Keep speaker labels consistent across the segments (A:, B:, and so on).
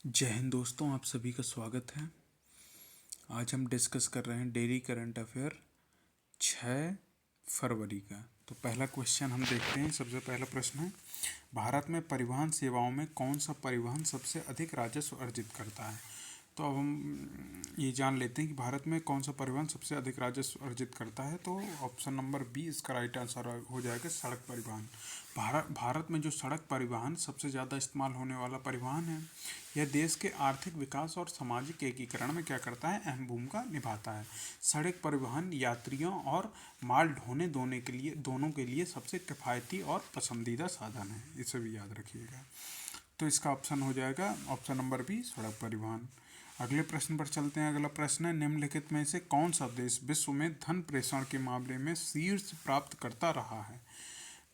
A: जय हिंद दोस्तों, आप सभी का स्वागत है। आज हम डिस्कस कर रहे हैं डेली करंट अफेयर 6 फरवरी का। तो पहला क्वेश्चन हम देखते हैं। सबसे पहला प्रश्न है, भारत में परिवहन सेवाओं में कौन सा परिवहन सबसे अधिक राजस्व अर्जित करता है। तो अब हम ये जान लेते हैं कि भारत में कौन सा परिवहन सबसे अधिक राजस्व अर्जित करता है। तो ऑप्शन नंबर बी इसका राइट आंसर हो जाएगा, सड़क परिवहन। भारत में जो सड़क परिवहन सबसे ज़्यादा इस्तेमाल होने वाला परिवहन है, यह देश के आर्थिक विकास और सामाजिक एकीकरण में क्या करता है, अहम भूमिका निभाता है। सड़क परिवहन यात्रियों और माल ढोने दोनों के लिए सबसे किफ़ायती और पसंदीदा साधन है। इसे भी याद रखिएगा। तो इसका ऑप्शन हो जाएगा ऑप्शन नंबर बी, सड़क परिवहन। अगले प्रश्न पर चलते हैं। अगला प्रश्न है, निम्नलिखित में से कौन सा देश विश्व में धन प्रेषण के मामले में शीर्ष प्राप्त करता रहा है।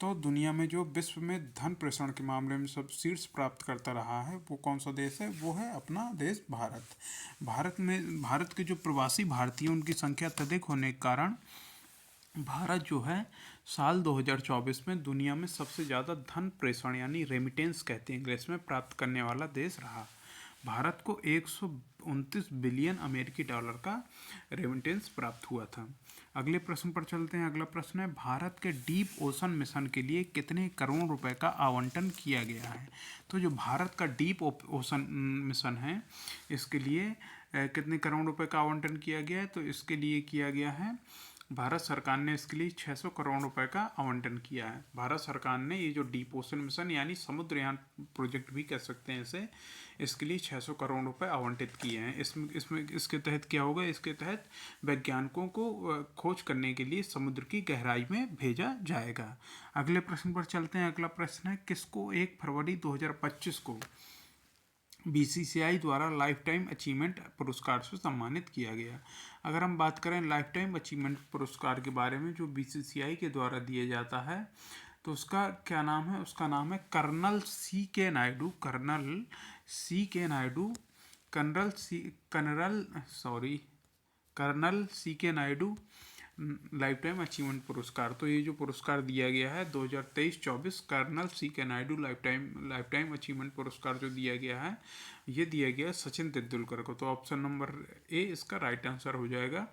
A: तो दुनिया में जो विश्व में धन प्रेषण के मामले में सब शीर्ष प्राप्त करता रहा है वो कौन सा देश है, वो है अपना देश भारत। भारत के जो प्रवासी भारतीय उनकी संख्या अत्यधिक होने के कारण भारत जो है साल 2024 में दुनिया में सबसे ज़्यादा धन प्रेषण यानी रेमिटेंस कहते हैं इंग्लिश में प्राप्त करने वाला देश रहा। भारत को 129 बिलियन अमेरिकी डॉलर का रेमिटेंस प्राप्त हुआ था। अगले प्रश्न पर चलते हैं। अगला प्रश्न है, भारत के डीप ओशन मिशन के लिए कितने करोड़ रुपए का आवंटन किया गया है। तो जो भारत का डीप ओशन मिशन है, इसके लिए कितने करोड़ रुपए का आवंटन किया गया है। तो इसके लिए किया गया है, भारत सरकार ने इसके लिए 600 करोड़ रुपए का आवंटन किया है। भारत सरकार ने ये जो डीप ओशन मिशन यानी समुद्रयान प्रोजेक्ट भी कह सकते हैं इसे, इसके लिए 600 करोड़ रुपए आवंटित किए हैं। इसके तहत क्या होगा, इसके तहत वैज्ञानिकों को खोज करने के लिए समुद्र की गहराई में भेजा जाएगा। अगले प्रश्न पर चलते हैं। अगला प्रश्न है, किसको 1 फरवरी 2025 को बीसीसीआई द्वारा लाइफ टाइम अचीवमेंट पुरस्कार से सम्मानित किया गया। अगर हम बात करें लाइफ टाइम अचीवमेंट पुरस्कार के बारे में जो बीसीसीआई के द्वारा दिया जाता है, तो उसका क्या नाम है, उसका नाम है कर्नल सी के नायडू लाइफ टाइम अचीवमेंट पुरस्कार। तो ये जो पुरस्कार दिया गया है 2023-24 कर्नल सी के नायडू लाइफ टाइम अचीवमेंट पुरस्कार जो दिया गया है, ये दिया गया सचिन तेंदुलकर को। तो ऑप्शन नंबर ए इसका राइट आंसर हो जाएगा।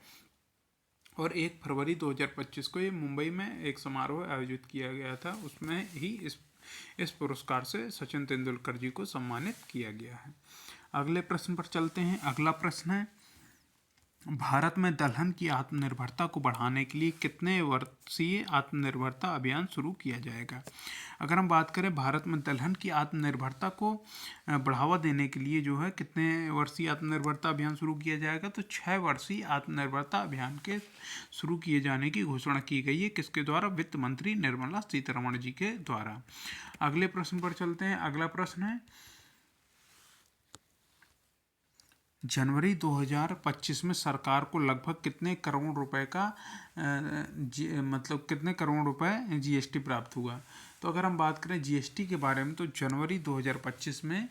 A: और 1 फरवरी 2025 को ये मुंबई में एक समारोह आयोजित किया गया था, उसमें ही इस पुरस्कार से सचिन तेंदुलकर जी को सम्मानित किया गया है। अगले प्रश्न पर चलते हैं। अगला प्रश्न है, भारत में दलहन की आत्मनिर्भरता को बढ़ाने के लिए कितने वर्षीय आत्मनिर्भरता अभियान शुरू किया जाएगा। अगर हम बात करें भारत में दलहन की आत्मनिर्भरता को बढ़ावा देने के लिए जो है कितने वर्षीय आत्मनिर्भरता अभियान शुरू किया जाएगा, तो 6 वर्षीय आत्मनिर्भरता अभियान के शुरू किए जाने की घोषणा की गई है। किसके द्वारा, वित्त मंत्री निर्मला सीतारमण जी के द्वारा। अगले प्रश्न पर चलते हैं। अगला प्रश्न है, जनवरी 2025 में सरकार को लगभग कितने करोड़ रुपए का कितने करोड़ रुपए जीएसटी प्राप्त हुआ। तो अगर हम बात करें जीएसटी के बारे में, तो जनवरी 2025 में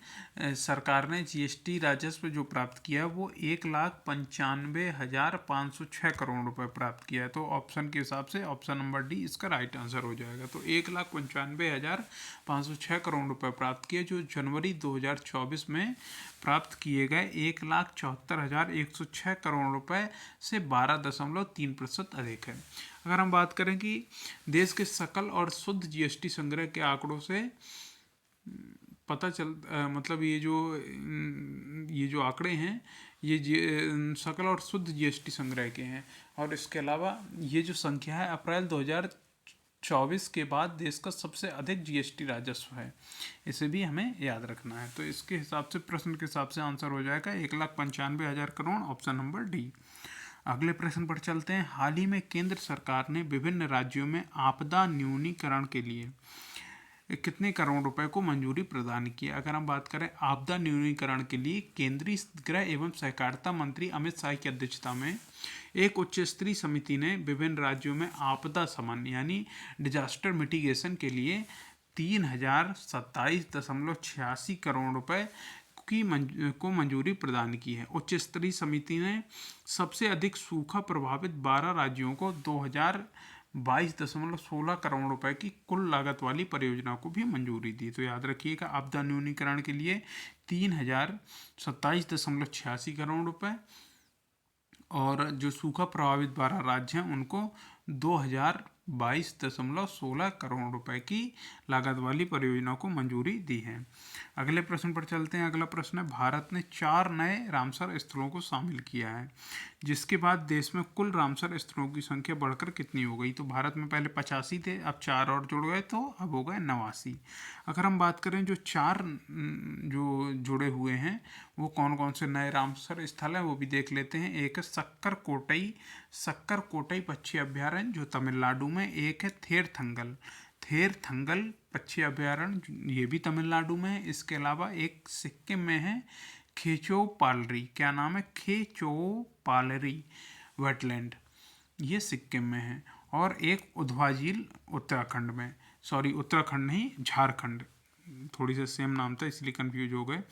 A: सरकार ने जीएसटी राजस्व जो प्राप्त किया वो 1,95,506 करोड़ रुपए प्राप्त किया है। तो ऑप्शन के हिसाब से ऑप्शन नंबर डी इसका राइट आंसर हो जाएगा। तो 1,95,506 करोड़ रुपए प्राप्त किए, जो जनवरी 2024 में प्राप्त किए गए 1,74,106 करोड़ रुपए से 12.3% अधिक है। अगर हम बात करें कि देश के सकल और शुद्ध जीएसटी संग्रह के आंकड़ों से पता चल ये जो आंकड़े हैं ये सकल और शुद्ध जीएसटी संग्रह के हैं। और इसके अलावा ये जो संख्या है अप्रैल 2024 के बाद देश का सबसे अधिक जीएसटी राजस्व है। इसे भी हमें याद रखना है। तो इसके हिसाब से प्रश्न के हिसाब से आंसर हो जाएगा 1,95,000 करोड़, ऑप्शन नंबर डी। अगले प्रश्न पर चलते हैं। हाल ही में केंद्र सरकार ने विभिन्न राज्यों में आपदा न्यूनीकरण के लिए कितने करोड़ रुपए को मंजूरी प्रदान की। अगर हम बात करें आपदा न्यूनीकरण के लिए, केंद्रीय गृह एवं सहकारिता मंत्री अमित शाह की अध्यक्षता में एक उच्च स्तरीय समिति ने विभिन्न राज्यों में आपदा शमन यानी डिजास्टर मिटिगेशन के लिए 3,027.86 करोड़ रुपए को मंजूरी प्रदान की है। उच्च स्तरीय समिति ने सबसे अधिक सूखा प्रभावित 12 राज्यों को 22.16 करोड़ रुपए की कुल लागत वाली परियोजना को भी मंजूरी दी। तो याद रखिएगा, आपदा न्यूनीकरण के लिए 3027.86 करोड़ रुपए, और जो सूखा प्रभावित 12 राज्य हैं उनको 2022.16 करोड़ रुपए की लागत वाली परियोजना को मंजूरी दी है। अगले प्रश्न पर चलते हैं। अगला प्रश्न है, भारत ने 4 नए रामसर स्थलों को शामिल किया है, जिसके बाद देश में कुल रामसर स्थलों की संख्या बढ़कर कितनी हो गई? तो भारत में पहले 85 थे, अब 4 और जुड़ गए तो अब हो गए 89। अगर हम बात करें जो 4 जो जुड़े हुए हैं वो कौन कौन से नए रामसर स्थल हैं वो भी देख लेते हैं। एक है सक्कर पक्षी अभ्यारण्य जो तमिलनाडु में, एक है थेरथंगल पक्षी अभ्यारण्य, ये भी तमिलनाडु में है। इसके अलावा एक सिक्किम में है खेचोपालरी, क्या नाम है? खेचोपालरी वेटलैंड, ये सिक्किम में है। और एक उधवा झील उत्तराखंड में, सॉरी उत्तराखंड नहीं, झारखंड, थोड़ी सा सेम नाम था इसलिए कंफ्यूज हो गए।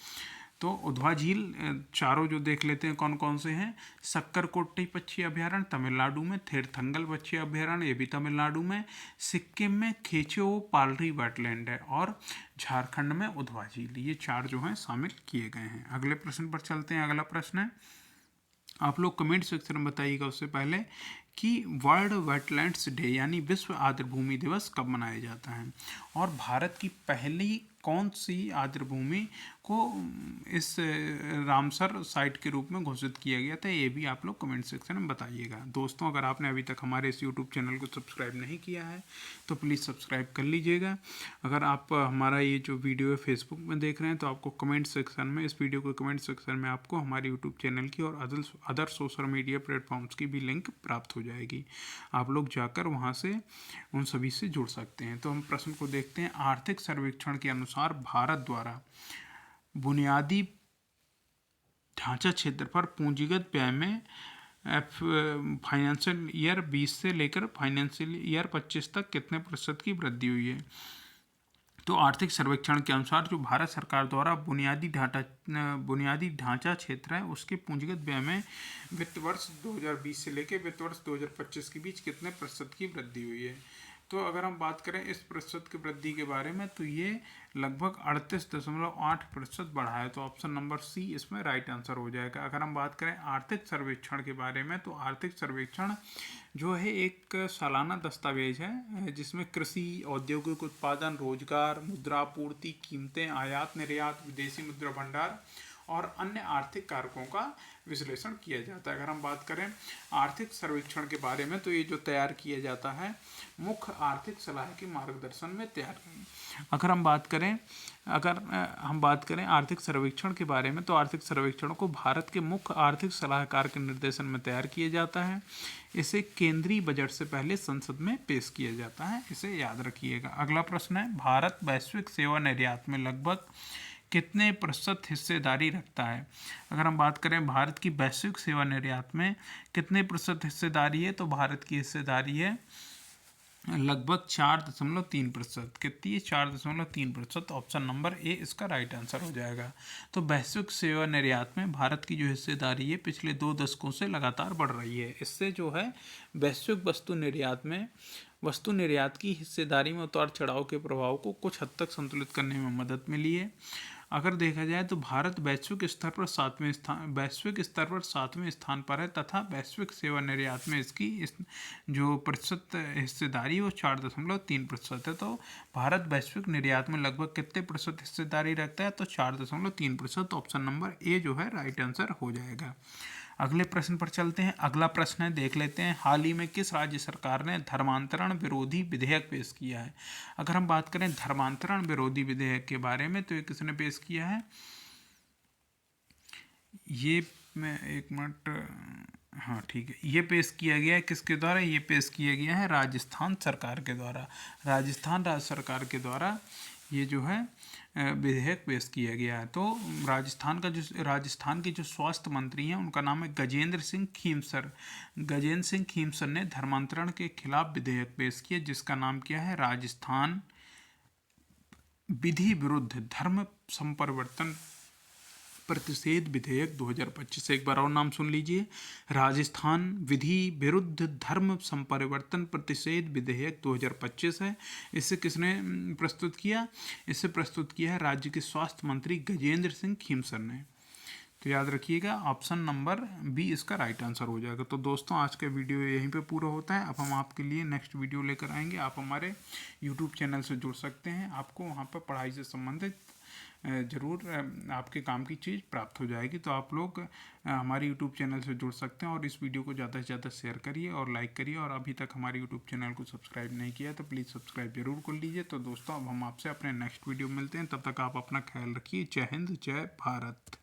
A: तो उधवा झील चारों जो देख लेते हैं कौन कौन से हैं। सक्करकोटी पक्षी अभ्यारण्य तमिलनाडु में, थेरथंगल पक्षी अभ्यारण्य ये भी तमिलनाडु में, सिक्किम में खेचोपालरी वेटलैंड है, और झारखंड में उधवा झील, ये 4 जो हैं शामिल किए गए हैं। अगले प्रश्न पर चलते हैं। अगला प्रश्न है, आप लोग कमेंट सेक्शन में बताइएगा उससे पहले कि वर्ल्ड वेटलैंड्स डे यानी विश्व आर्द्र भूमि दिवस कब मनाया जाता है, और भारत की पहली कौन सी आर्द्र भूमि को इस रामसर साइट के रूप में घोषित किया गया था, ये भी आप लोग कमेंट सेक्शन में बताइएगा। दोस्तों, अगर आपने अभी तक हमारे इस यूट्यूब चैनल को सब्सक्राइब नहीं किया है तो प्लीज़ सब्सक्राइब कर लीजिएगा। अगर आप हमारा ये जो वीडियो है फेसबुक में देख रहे हैं तो आपको कमेंट सेक्शन में, इस वीडियो के कमेंट सेक्शन में आपको हमारे यूट्यूब चैनल की और अदर सोशल मीडिया प्लेटफॉर्म्स की भी लिंक प्राप्त हो जाएगी। आप लोग जाकर वहाँ से उन सभी से जुड़ सकते हैं। तो हम प्रश्न को देखते हैं। आर्थिक सर्वेक्षण के अनुसार भारत द्वारा बुनियादी ढांचा क्षेत्र पर पूंजीगत व्यय में फाइनेंशियल ईयर 20 से लेकर फाइनेंशियल ईयर 25 तक कितने प्रतिशत की वृद्धि हुई है? तो आर्थिक सर्वेक्षण के अनुसार जो भारत सरकार द्वारा बुनियादी ढांचा क्षेत्र है उसके पूंजीगत व्यय में वित्त वर्ष 2020 से लेकर वित्त वर्ष 2025 के बीच कितने प्रतिशत की वृद्धि हुई है? तो अगर हम बात करें इस प्रतिशत की वृद्धि के बारे में तो ये लगभग 38.8% बढ़ा है। तो ऑप्शन नंबर सी इसमें राइट आंसर हो जाएगा। अगर हम बात करें आर्थिक सर्वेक्षण के बारे में तो आर्थिक सर्वेक्षण जो है एक सालाना दस्तावेज है जिसमें कृषि, औद्योगिक उत्पादन, रोजगार, मुद्रापूर्ति, कीमतें, आयात निर्यात, विदेशी मुद्रा भंडार और अन्य आर्थिक कारकों का विश्लेषण किया जाता है। अगर हम बात करें आर्थिक सर्वेक्षण के बारे में तो ये जो तैयार किया जाता है मुख्य आर्थिक सलाह के मार्गदर्शन में तैयार। अगर हम बात करें आर्थिक सर्वेक्षण के बारे में तो आर्थिक सर्वेक्षण को भारत के मुख्य आर्थिक सलाहकार के निर्देशन में तैयार किया जाता है। इसे केंद्रीय बजट से पहले संसद में पेश किया जाता है, इसे याद रखिएगा। अगला प्रश्न है, भारत वैश्विक सेवा निर्यात में लगभग कितने प्रतिशत हिस्सेदारी रखता है? अगर हम बात करें भारत की वैश्विक सेवा निर्यात में कितने प्रतिशत हिस्सेदारी है तो भारत की हिस्सेदारी है लगभग 4.3%। कितनी? 4.3%। ऑप्शन नंबर ए इसका राइट आंसर हो जाएगा। तो वैश्विक सेवा निर्यात में भारत की जो हिस्सेदारी है पिछले 2 दशकों से लगातार बढ़ रही है। इससे जो है वैश्विक वस्तु निर्यात की हिस्सेदारी में उतार चढ़ाव के प्रभाव को कुछ हद तक संतुलित करने में मदद मिली है। अगर देखा जाए तो भारत वैश्विक स्तर पर 7वें स्थान पर है तथा वैश्विक सेवा निर्यात में इसकी जो प्रतिशत हिस्सेदारी है वो 4.3% है। तो भारत वैश्विक निर्यात में लगभग कितने प्रतिशत हिस्सेदारी रखता है? तो 4.3%। ऑप्शन नंबर ए जो है राइट आंसर हो जाएगा। अगले प्रश्न पर चलते हैं। अगला प्रश्न है, देख लेते हैं, हाल ही में किस राज्य सरकार ने धर्मांतरण विरोधी विधेयक पेश किया है? अगर हम बात करें धर्मांतरण विरोधी विधेयक के बारे में तो ये किसने पेश किया है? ये मैं एक मिनट, हाँ ठीक है, ये पेश किया गया है किसके द्वारा? ये पेश किया गया है राजस्थान सरकार के द्वारा। राजस्थान राज्य सरकार के द्वारा ये जो है विधेयक पेश किया गया है। तो राजस्थान के जो स्वास्थ्य मंत्री हैं उनका नाम है गजेंद्र सिंह खीमसर ने धर्मांतरण के खिलाफ विधेयक पेश किया जिसका नाम क्या है? राजस्थान विधि विरुद्ध धर्म संपरिवर्तन प्रतिषेध विधेयक 2025। एक बार और नाम सुन लीजिए, राजस्थान विधि विरुद्ध धर्म संपरिवर्तन प्रतिषेध विधेयक 2025 है। इसे किसने प्रस्तुत किया? इसे प्रस्तुत किया है राज्य के स्वास्थ्य मंत्री गजेंद्र सिंह खीमसर ने। तो याद रखिएगा ऑप्शन नंबर बी इसका राइट आंसर हो जाएगा। तो दोस्तों आज का वीडियो यहीं पे पूरा होता है। अब हम आपके लिए नेक्स्ट वीडियो लेकर आएंगे। आप हमारे यूट्यूब चैनल से जुड़ सकते हैं, आपको वहाँ पर पढ़ाई से संबंधित ज़रूर आपके काम की चीज़ प्राप्त हो जाएगी। तो आप लोग हमारे यूट्यूब चैनल से जुड़ सकते हैं और इस वीडियो को ज़्यादा से ज़्यादा शेयर करिए और लाइक करिए। और अभी तक हमारे यूट्यूब चैनल को सब्सक्राइब नहीं किया तो प्लीज़ सब्सक्राइब जरूर कर लीजिए। तो दोस्तों अब हम आपसे अपने नेक्स्ट वीडियो मिलते हैं, तब तक आप अपना ख्याल रखिए। जय हिंद, जय भारत।